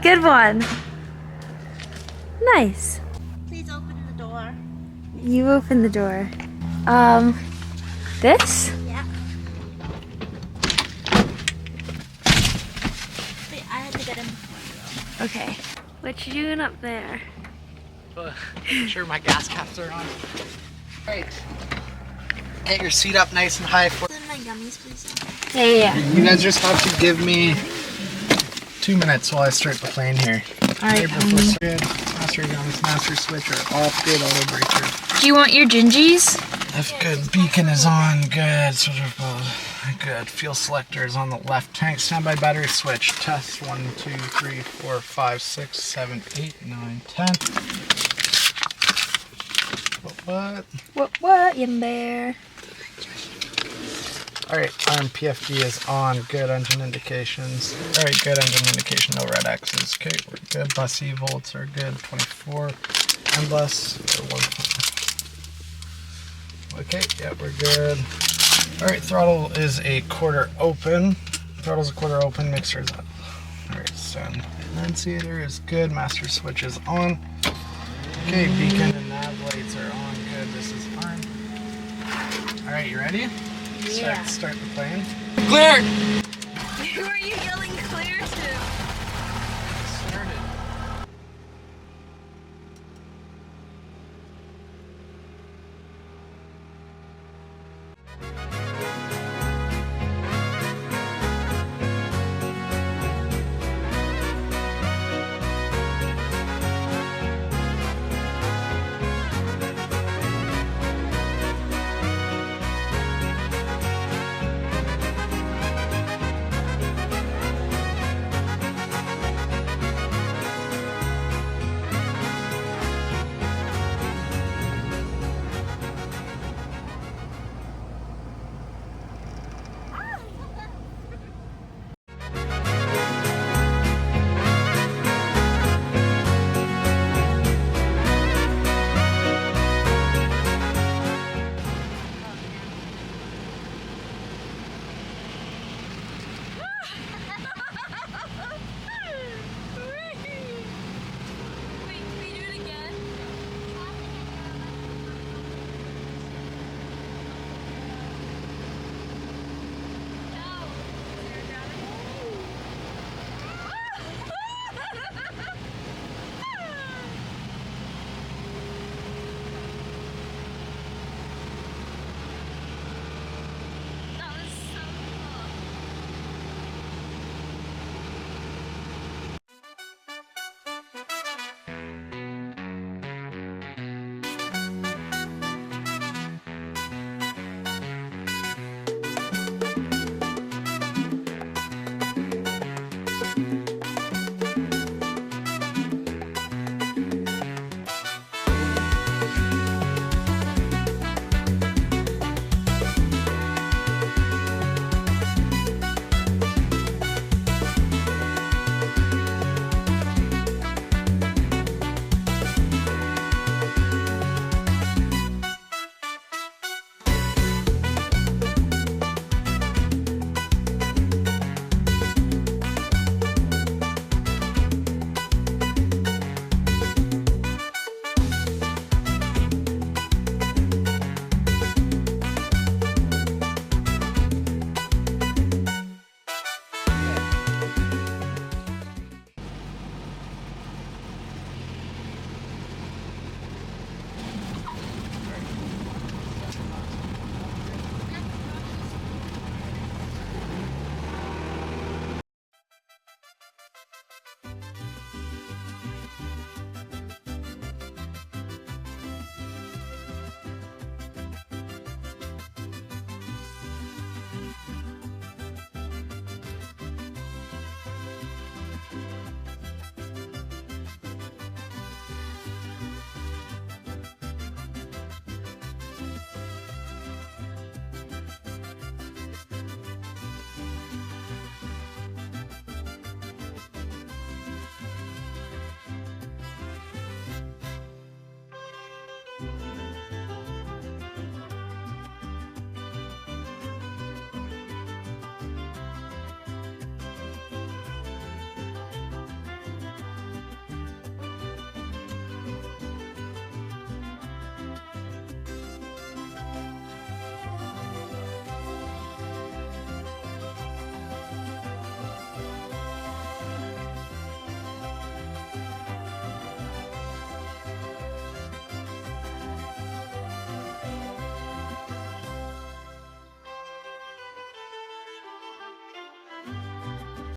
Good one. Nice. Please open the door. You open the door. This? Yeah. Wait, I had to get in before you. Okay. What you doing up there? Make sure my gas caps are on. Alright. Get your seat up nice and high for Send my gummies, please. Yeah. you guys just have to give me 2 minutes while I start the plane here. Alright. Master gummies, master switch are off. Good auto breaker. Do you want your gingies? That's good. Beacon is on. Good. Sort of good. Fuel selector is on the left tank. Standby battery switch. Test 1, 2, 3, 4, 5, 6, 7, 8, 9, 10. What in there? Alright, arm PFD is on. Good engine indications. Alright, good engine indication. No red X's. Okay, we're good. Bus E volts are good. 24. And bus. Okay, yeah, we're good. Alright, throttle is a quarter open. Throttle's a quarter open. Mixer's up. Alright, send. Annunciator is good. Master switch is on. Okay, beacon and nav lights are on. Good, this is fine. Alright, you ready? Yeah. Start the plane. Clear! Who are you yelling clear to? Started.